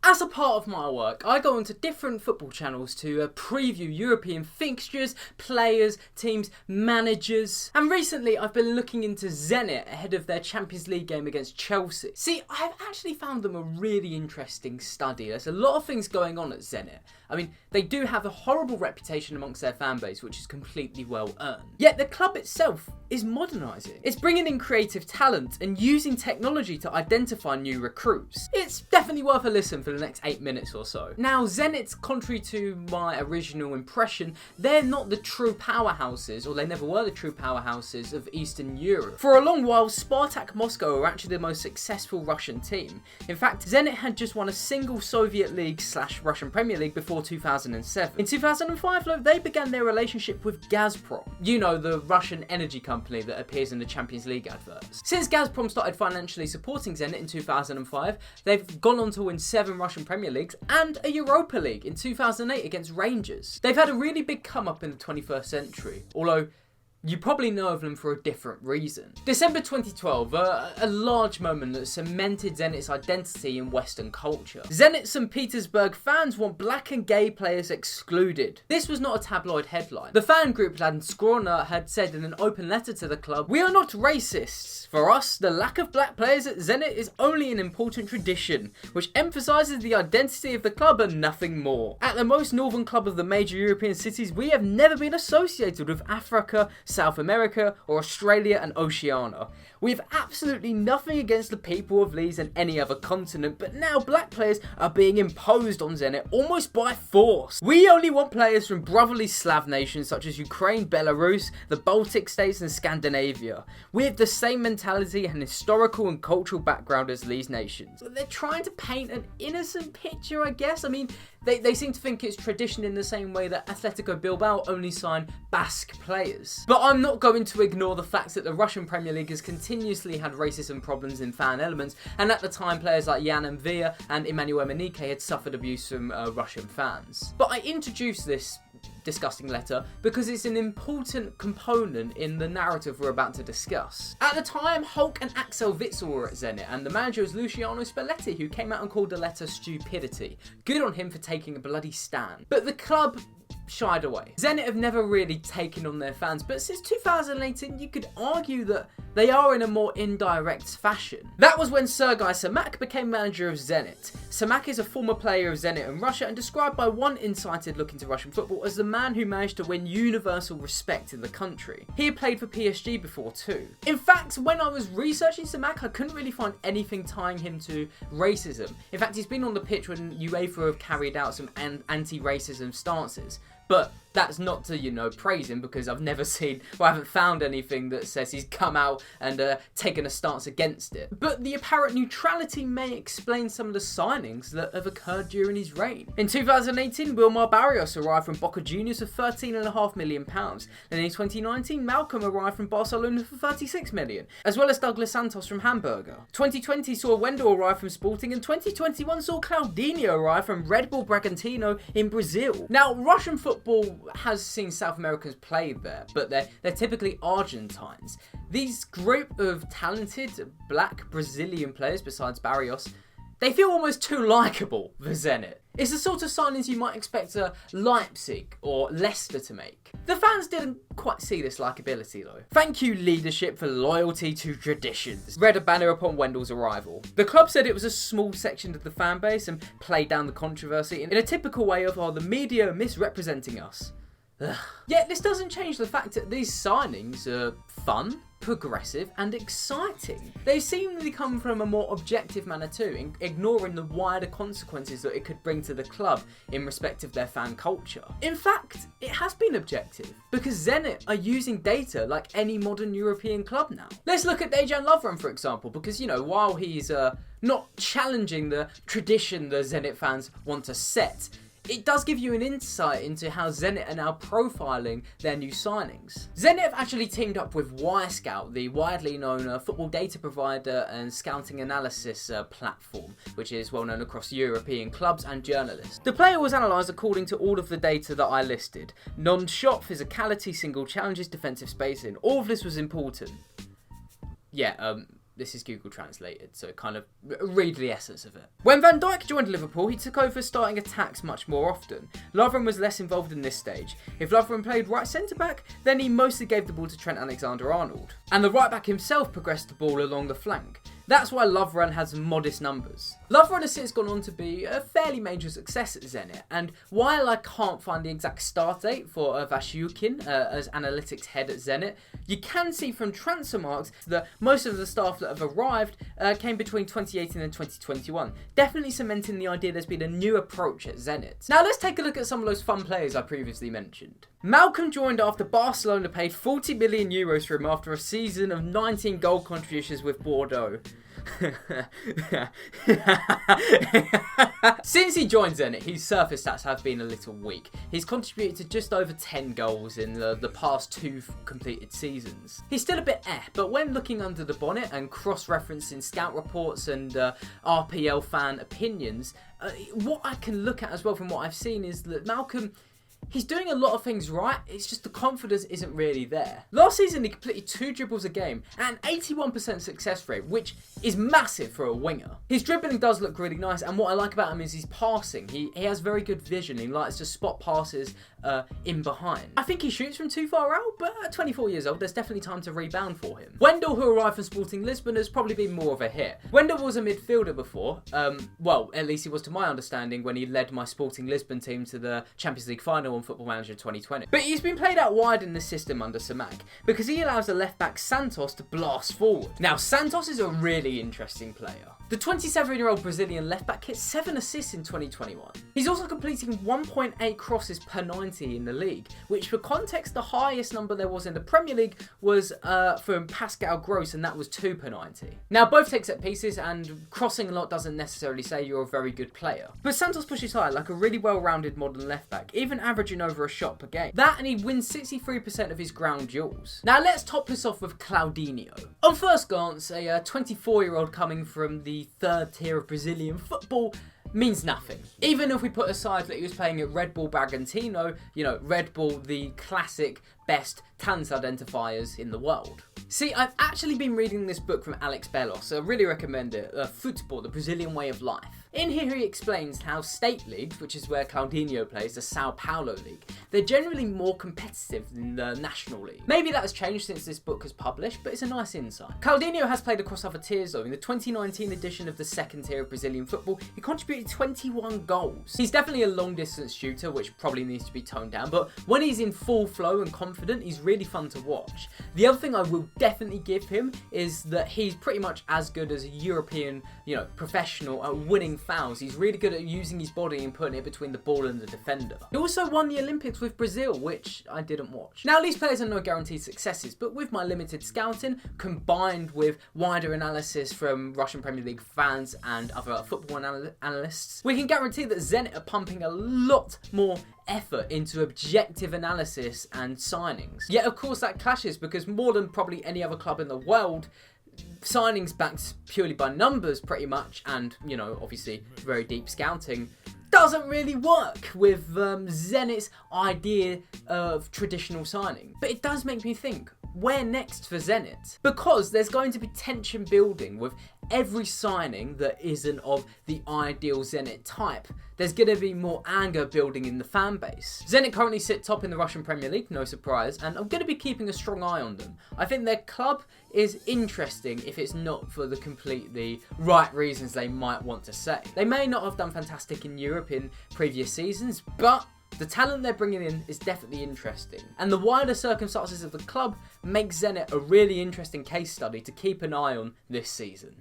As a part of my work, I go onto different football channels to preview European fixtures, players, teams, managers, and recently I've been looking into Zenit ahead of their Champions League game against Chelsea. See, I've actually found them a really interesting study. There's a lot of things going on at Zenit. I mean, they do have a horrible reputation amongst their fan base, which is completely well earned. Yet the club itself is modernising. It's bringing in creative talent and using technology to identify new recruits. It's definitely worth a listen for the next 8 minutes or so. Now, Zenit, contrary to my original impression, they're not the true powerhouses, or they never were the true powerhouses of Eastern Europe. For a long while, Spartak Moscow were actually the most successful Russian team. In fact, Zenit had just won a single Soviet League / Russian Premier League before 2007. In 2005, though, they began their relationship with Gazprom. You know, the Russian energy company that appears in the Champions League adverts. Since Gazprom started financially supporting Zenit in 2005, they've gone on to win 7 Russian Premier Leagues and a Europa League in 2008 against Rangers. They've had a really big come up in the 21st century, although you probably know of them for a different reason. December 2012, a large moment that cemented Zenit's identity in Western culture. Zenit St. Petersburg fans want black and gay players excluded. This was not a tabloid headline. The fan group Landskrona had said in an open letter to the club, "We are not racists. For us, the lack of black players at Zenit is only an important tradition, which emphasises the identity of the club and nothing more. At the most northern club of the major European cities, we have never been associated with Africa, South America, or Australia and Oceania. We have absolutely nothing against the people of these and any other continent, but now black players are being imposed on Zenit almost by force. We only want players from brotherly Slav nations such as Ukraine, Belarus, the Baltic states and Scandinavia. We have the same mentality and historical and cultural background as these nations." They're trying to paint an innocent picture, I guess. I mean, they seem to think it's tradition in the same way that Atletico Bilbao only sign Basque players. But I'm not going to ignore the fact that the Russian Premier League has continuously had racism problems in fan elements, and at the time players like Jan Mvia and Emmanuel Manike had suffered abuse from Russian fans. But I introduced this disgusting letter because it's an important component in the narrative we're about to discuss. At the time, Hulk and Axel Witsel were at Zenit, and the manager was Luciano Spalletti, who came out and called the letter stupidity. Good on him for taking a bloody stand. But the club shied away. Zenit have never really taken on their fans, but since 2018 you could argue that they are in a more indirect fashion. That was when Sergei Samak became manager of Zenit. Samak is a former player of Zenit in Russia and described by one insider looking to Russian football as the man who managed to win universal respect in the country. He had played for PSG before too. In fact, when I was researching Samak, I couldn't really find anything tying him to racism. In fact, he's been on the pitch when UEFA have carried out some anti-racism stances. But that's not to, praise him, because I've never seen, or I haven't found anything that says he's come out and taken a stance against it. But the apparent neutrality may explain some of the signings that have occurred during his reign. In 2018, Wilmar Barrios arrived from Boca Juniors for £13.5 million. And in 2019, Malcolm arrived from Barcelona for £36 million, as well as Douglas Santos from Hamburger. 2020 saw Wendell arrive from Sporting, and 2021 saw Claudinho arrive from Red Bull Bragantino in Brazil. Now, Russian football has seen South Americans play there, but they're typically Argentines. These group of talented black Brazilian players, besides Barrios, they feel almost too likeable for Zenit. It's the sort of signings you might expect Leipzig or Leicester to make. The fans didn't quite see this likability though. "Thank you, leadership, for loyalty to traditions," read a banner upon Wendell's arrival. The club said it was a small section of the fan base and played down the controversy in a typical way of the media misrepresenting us. Ugh. Yet this doesn't change the fact that these signings are fun, progressive and exciting. They seemingly come from a more objective manner too, ignoring the wider consequences that it could bring to the club in respect of their fan culture. In fact, it has been objective, because Zenit are using data like any modern European club now. Let's look at Dejan Lovren, for example, because while he's not challenging the tradition the Zenit fans want to set, it does give you an insight into how Zenit are now profiling their new signings. Zenit have actually teamed up with Wyscout, the widely known football data provider and scouting analysis platform, which is well known across European clubs and journalists. The player was analysed according to all of the data that I listed. Non-shot, physicality, single challenges, defensive spacing. All of this was important. this is Google translated, so kind of read the essence of it. When Van Dijk joined Liverpool, he took over starting attacks much more often. Lovren was less involved in this stage. If Lovren played right centre-back, then he mostly gave the ball to Trent Alexander-Arnold. And the right-back himself progressed the ball along the flank. That's why Lovren has modest numbers. Lovren has since gone on to be a fairly major success at Zenit, and while I can't find the exact start date for Vasyukin as analytics head at Zenit, you can see from Transfermarkt that most of the staff that have arrived came between 2018 and 2021, definitely cementing the idea there's been a new approach at Zenit. Now let's take a look at some of those fun players I previously mentioned. Malcolm joined after Barcelona paid €40 million for him after a season of 19 goal contributions with Bordeaux. Since he joined Zenit, his surface stats have been a little weak. He's contributed to just over 10 goals in the past 2 completed seasons. He's still a bit but when looking under the bonnet and cross-referencing scout reports and RPL fan opinions, what I can look at as well from what I've seen is that Malcolm, he's doing a lot of things right, it's just the confidence isn't really there. Last season he completed 2 dribbles a game and an 81% success rate, which is massive for a winger. His dribbling does look really nice, and what I like about him is his passing. He has very good vision, he likes to spot passes in behind. I think he shoots from too far out, but at 24 years old there's definitely time to rebound for him. Wendell, who arrived from Sporting Lisbon, has probably been more of a hit. Wendell was a midfielder before, well at least he was to my understanding when he led my Sporting Lisbon team to the Champions League final on Football Manager 2020. But he's been played out wide in the system under Samak because he allows the left back Santos to blast forward. Now Santos is a really interesting player. The 27-year-old Brazilian left back hit 7 assists in 2021. He's also completing 1.8 crosses per 90 in the league, which for context the highest number there was in the Premier League was from Pascal Gross, and that was 2 per 90. Now both take set pieces, and crossing a lot doesn't necessarily say you're a very good player. But Santos pushes high like a really well-rounded modern left back, even averaging over a shot per game. That, and he wins 63% of his ground duels. Now let's top this off with Claudinho. On first glance, a 24-year-old coming from the 3rd tier of Brazilian football means nothing. Even if we put aside that he was playing at Red Bull Bragantino, you know, Red Bull, the classic best talent identifiers in the world. See, I've actually been reading this book from Alex Bellos, so I really recommend it, Football, the Brazilian Way of Life. In here he explains how state leagues, which is where Claudinho plays, the Sao Paulo League, they're generally more competitive than the National League. Maybe that has changed since this book was published, but it's a nice insight. Claudinho has played across other tiers though. In the 2019 edition of the 2nd tier of Brazilian football, he contributed 21 goals. He's definitely a long distance shooter, which probably needs to be toned down, but when he's in full flow and confident, he's really fun to watch. The other thing I will definitely give him is that he's pretty much as good as a European, professional at winning fouls. He's really good at using his body and putting it between the ball and the defender. He also won the Olympics with Brazil, which I didn't watch. Now these players are no guaranteed successes, but with my limited scouting combined with wider analysis from Russian Premier League fans and other football analysts, we can guarantee that Zenit are pumping a lot more effort into objective analysis and signings. Yet of course that clashes because more than probably any other club in the world, signings backed purely by numbers pretty much, and obviously very deep scouting, doesn't really work with Zenit's idea of traditional signing. But it does make me think, where next for Zenit? Because there's going to be tension building with every signing that isn't of the ideal Zenit type. There's going to be more anger building in the fan base. Zenit currently sit top in the Russian Premier League, no surprise, and I'm going to be keeping a strong eye on them. I think their club is interesting if it's not for the completely right reasons they might want to say. They may not have done fantastic in Europe in previous seasons, but the talent they're bringing in is definitely interesting, and the wider circumstances of the club make Zenit a really interesting case study to keep an eye on this season.